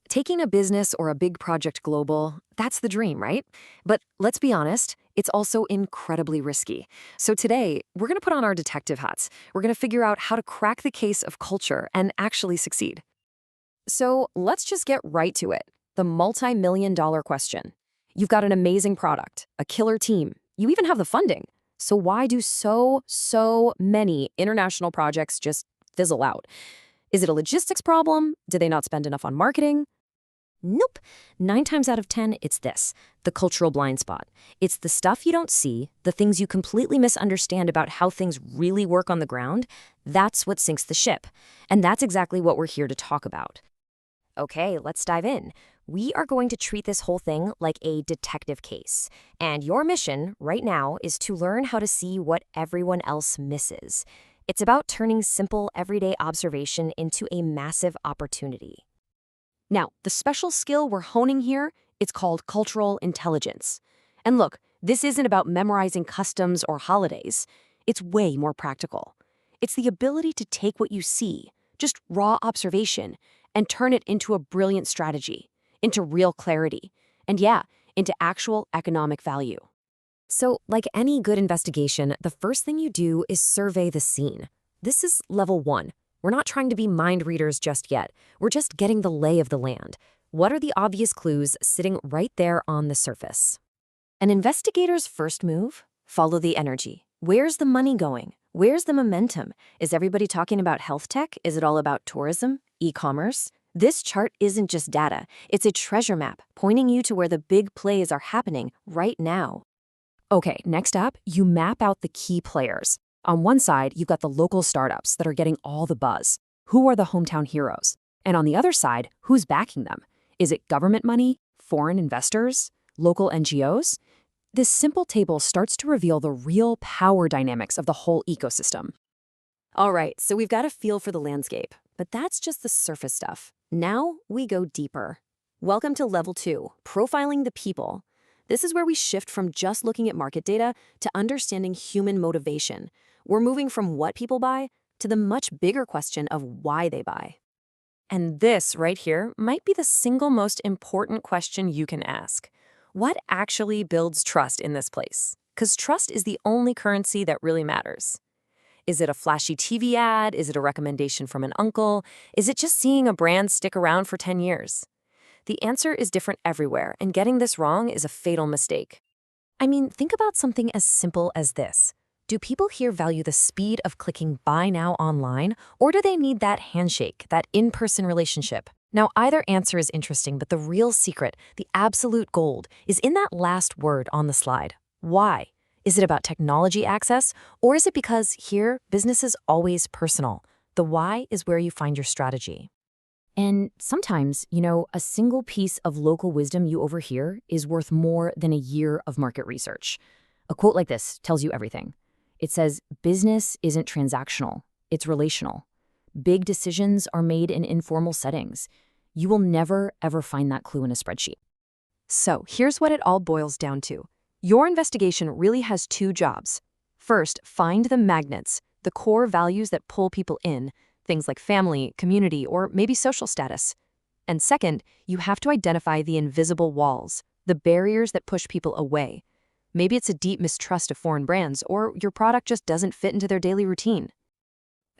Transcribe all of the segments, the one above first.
Taking a business or a big project global, that's the dream, right? But let's be honest, it's also incredibly risky. So today, we're going to put on our detective hats. We're going to figure out how to crack the case of culture and actually succeed. So let's just get right to it. The multi-million-dollar question. You've got an amazing product, a killer team. You even have the funding. So why do so many international projects just fizzle out? Is it a logistics problem? Did they not spend enough on marketing? Nope. 9 times out of 10, it's this, the cultural blind spot. It's the stuff you don't see, the things you completely misunderstand about how things really work on the ground. That's what sinks the ship. And that's exactly what we're here to talk about. Okay, let's dive in. We are going to treat this whole thing like a detective case. And your mission right now is to learn how to see what everyone else misses. It's about turning simple, everyday observation into a massive opportunity. Now, the special skill we're honing here, it's called cultural intelligence. And look, this isn't about memorizing customs or holidays. It's way more practical. It's the ability to take what you see, just raw observation, and turn it into a brilliant strategy, into real clarity, and into actual economic value. So, like any good investigation, the first thing you do is survey the scene. This is level 1. We're not trying to be mind readers just yet. We're just getting the lay of the land. What are the obvious clues sitting right there on the surface? An investigator's first move? Follow the energy. Where's the money going? Where's the momentum? Is everybody talking about health tech? Is it all about tourism? E-commerce? This chart isn't just data. It's a treasure map pointing you to where the big plays are happening right now. Okay, next up, you map out the key players. On one side, you've got the local startups that are getting all the buzz. Who are the hometown heroes? And on the other side, who's backing them? Is it government money, foreign investors, local NGOs? This simple table starts to reveal the real power dynamics of the whole ecosystem. All right, so we've got a feel for the landscape, but that's just the surface stuff. Now we go deeper. Welcome to level 2, profiling the people. This is where we shift from just looking at market data to understanding human motivation. We're moving from what people buy to the much bigger question of why they buy. And this right here might be the single most important question you can ask. What actually builds trust in this place? Because trust is the only currency that really matters. Is it a flashy TV ad? Is it a recommendation from an uncle? Is it just seeing a brand stick around for 10 years? The answer is different everywhere, and getting this wrong is a fatal mistake. I mean, think about something as simple as this. Do people here value the speed of clicking buy now online, or do they need that handshake, that in-person relationship? Now, either answer is interesting, but the real secret, the absolute gold, is in that last word on the slide. Why? Is it about technology access, or is it because here, business is always personal? The why is where you find your strategy. And sometimes, a single piece of local wisdom you overhear is worth more than a year of market research. A quote like this tells you everything. It says, business isn't transactional, it's relational. Big decisions are made in informal settings. You will never, ever find that clue in a spreadsheet. So here's what it all boils down to. Your investigation really has 2 jobs. First, find the magnets, the core values that pull people in, things like family, community, or maybe social status. And second, you have to identify the invisible walls, the barriers that push people away. Maybe it's a deep mistrust of foreign brands, or your product just doesn't fit into their daily routine.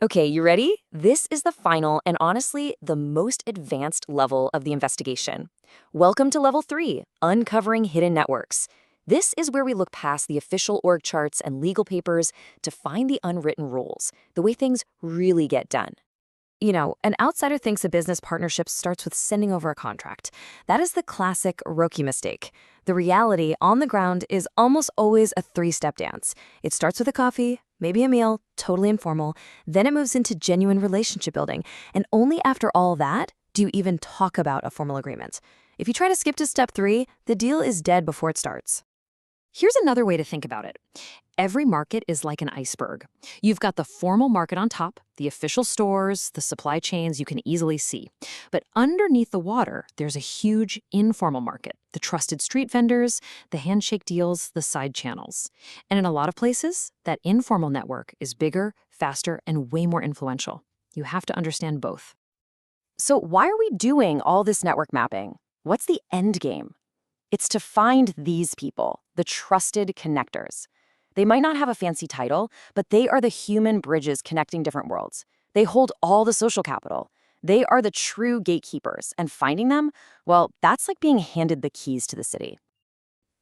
Okay, you ready? This is the final and honestly the most advanced level of the investigation. Welcome to level 3, uncovering hidden networks. This is where we look past the official org charts and legal papers to find the unwritten rules, the way things really get done. An outsider thinks a business partnership starts with sending over a contract. That is the classic rookie mistake. The reality on the ground is almost always a 3-step dance. It starts with a coffee, maybe a meal, totally informal, then it moves into genuine relationship building, and only after all that do you even talk about a formal agreement. If you try to skip to step 3, the deal is dead before it starts. Here's another way to think about it. Every market is like an iceberg. You've got the formal market on top, the official stores, the supply chains you can easily see. But underneath the water, there's a huge informal market, the trusted street vendors, the handshake deals, the side channels. And in a lot of places, that informal network is bigger, faster, and way more influential. You have to understand both. So why are we doing all this network mapping? What's the end game? It's to find these people, the trusted connectors. They might not have a fancy title, but they are the human bridges connecting different worlds. They hold all the social capital. They are the true gatekeepers, and finding them, well, that's like being handed the keys to the city.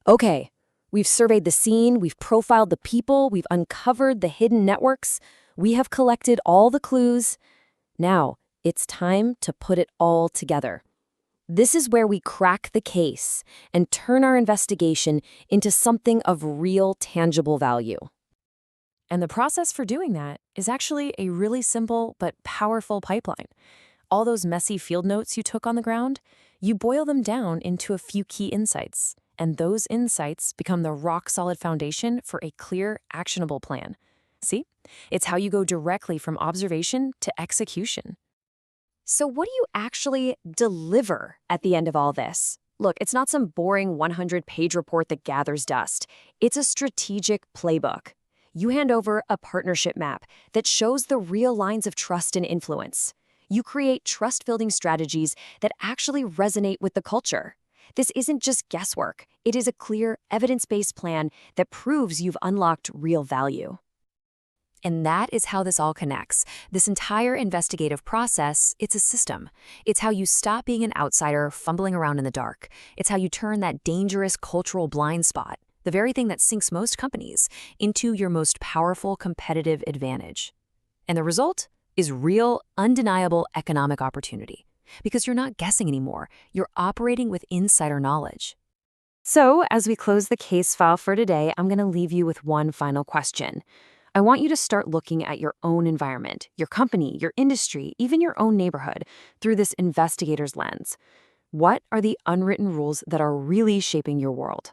Okay, we've surveyed the scene, we've profiled the people, we've uncovered the hidden networks, we have collected all the clues. Now, it's time to put it all together. This is where we crack the case and turn our investigation into something of real, tangible value. And the process for doing that is actually a really simple but powerful pipeline. All those messy field notes you took on the ground, you boil them down into a few key insights, and those insights become the rock-solid foundation for a clear, actionable plan. See? It's how you go directly from observation to execution. So what do you actually deliver at the end of all this? Look, it's not some boring 100-page report that gathers dust. It's a strategic playbook. You hand over a partnership map that shows the real lines of trust and influence. You create trust-building strategies that actually resonate with the culture. This isn't just guesswork. It is a clear, evidence-based plan that proves you've unlocked real value. And that is how this all connects. This entire investigative process, it's a system. It's how you stop being an outsider fumbling around in the dark. It's how you turn that dangerous cultural blind spot, the very thing that sinks most companies, into your most powerful competitive advantage. And the result is real, undeniable economic opportunity. Because you're not guessing anymore. You're operating with insider knowledge. So, as we close the case file for today, I'm going to leave you with one final question. I want you to start looking at your own environment, your company, your industry, even your own neighborhood through this investigator's lens. What are the unwritten rules that are really shaping your world?